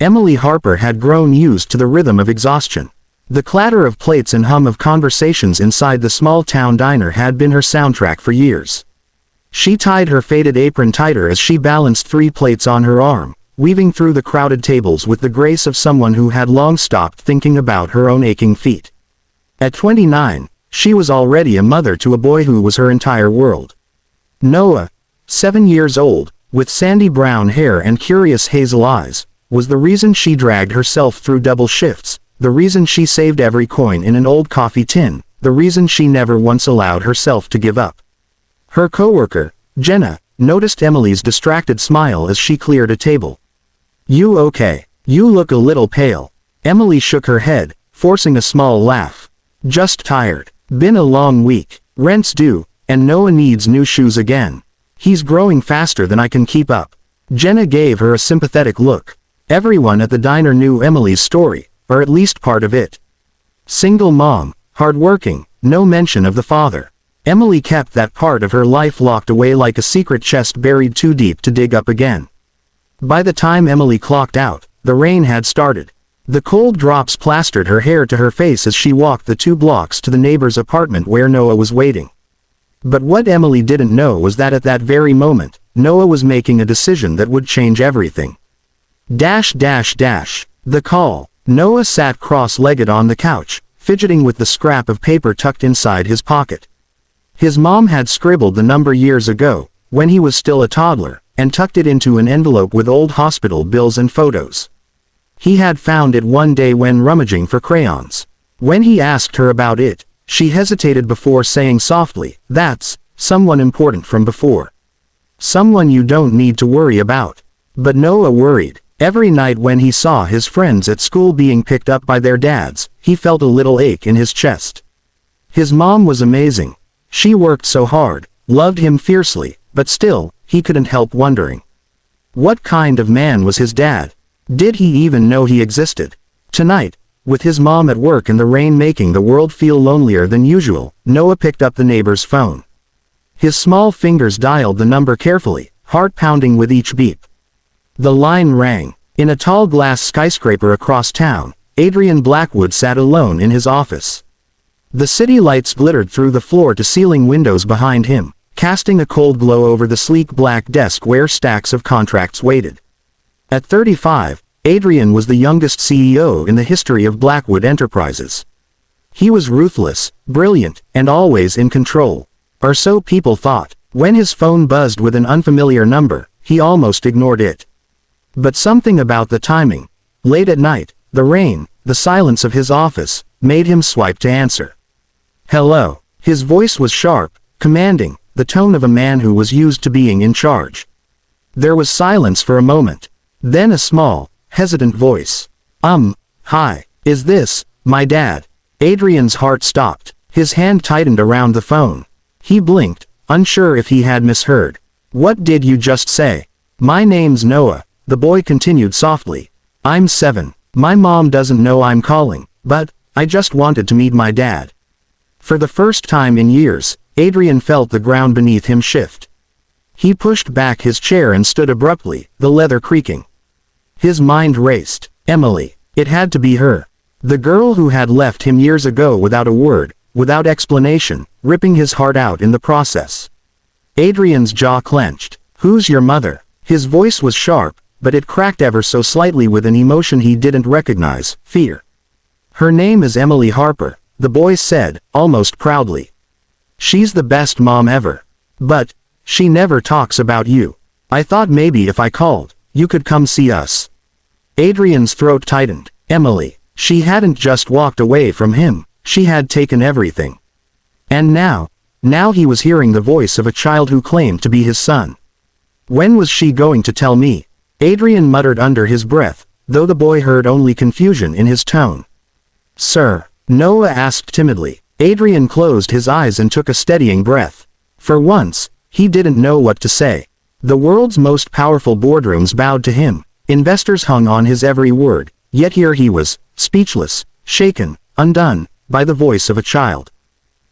Emily Harper had grown used to the rhythm of exhaustion. The clatter of plates and hum of conversations inside the small-town diner had been her soundtrack for years. She tied her faded apron tighter as she balanced 3 plates on her arm, weaving through the crowded tables with the grace of someone who had long stopped thinking about her own aching feet. At 29, she was already a mother to a boy who was her entire world. Noah, 7 years old, with sandy brown hair and curious hazel eyes, was the reason she dragged herself through double shifts, the reason she saved every coin in an old coffee tin, the reason she never once allowed herself to give up. Her coworker, Jenna, noticed Emily's distracted smile as she cleared a table. "You okay? You look a little pale." Emily shook her head, forcing a small laugh. "Just tired. Been a long week. Rent's due, and Noah needs new shoes again. He's growing faster than I can keep up." Jenna gave her a sympathetic look. Everyone at the diner knew Emily's story, or at least part of it. Single mom, hardworking, no mention of the father. Emily kept that part of her life locked away like a secret chest buried too deep to dig up again. By the time Emily clocked out, the rain had started. The cold drops plastered her hair to her face as she walked the 2 blocks to the neighbor's apartment where Noah was waiting. But what Emily didn't know was that at that very moment, Noah was making a decision that would change everything. The call. Noah sat cross-legged on the couch, fidgeting with the scrap of paper tucked inside his pocket. His mom had scribbled the number years ago, when he was still a toddler, and tucked it into an envelope with old hospital bills and photos. He had found it one day when rummaging for crayons. When he asked her about it, she hesitated before saying softly, "That's someone important from before. Someone you don't need to worry about." But Noah worried. Every night when he saw his friends at school being picked up by their dads, he felt a little ache in his chest. His mom was amazing. She worked so hard, loved him fiercely, but still, he couldn't help wondering. What kind of man was his dad? Did he even know he existed? Tonight, with his mom at work and the rain making the world feel lonelier than usual, Noah picked up the neighbor's phone. His small fingers dialed the number carefully, heart pounding with each beep. The line rang. In a tall glass skyscraper across town, Adrian Blackwood sat alone in his office. The city lights glittered through the floor-to-ceiling windows behind him, casting a cold glow over the sleek black desk where stacks of contracts waited. At 35, Adrian was the youngest CEO in the history of Blackwood Enterprises. He was ruthless, brilliant, and always in control. Or so people thought. When his phone buzzed with an unfamiliar number, he almost ignored it. But something about the timing, late at night, the rain, the silence of his office, made him swipe to answer. "Hello." His voice was sharp, commanding, the tone of a man who was used to being in charge. There was silence for a moment. Then a small, hesitant voice. Hi. Is this my dad?" Adrian's heart stopped. His hand tightened around the phone. He blinked, unsure if he had misheard. "What did you just say?" "My name's Noah," the boy continued softly. "I'm 7. My mom doesn't know I'm calling, but I just wanted to meet my dad." For the first time in years, Adrian felt the ground beneath him shift. He pushed back his chair and stood abruptly, the leather creaking. His mind raced. Emily. It had to be her. The girl who had left him years ago without a word, without explanation, ripping his heart out in the process. Adrian's jaw clenched. "Who's your mother?" His voice was sharp, but it cracked ever so slightly with an emotion he didn't recognize, fear. "Her name is Emily Harper," the boy said, almost proudly. "She's the best mom ever. But she never talks about you. I thought maybe if I called, you could come see us." Adrian's throat tightened. Emily. She hadn't just walked away from him, she had taken everything. And now he was hearing the voice of a child who claimed to be his son. "When was she going to tell me?" Adrian muttered under his breath, though the boy heard only confusion in his tone. "Sir?" Noah asked timidly. Adrian closed his eyes and took a steadying breath. For once, he didn't know what to say. The world's most powerful boardrooms bowed to him, investors hung on his every word, yet here he was, speechless, shaken, undone, by the voice of a child.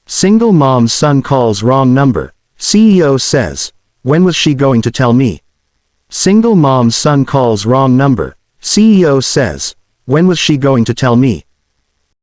"Single mom's son calls wrong number, CEO says. When was she going to tell me?" "Single mom's son calls wrong number," CEO says. When was she going to tell me?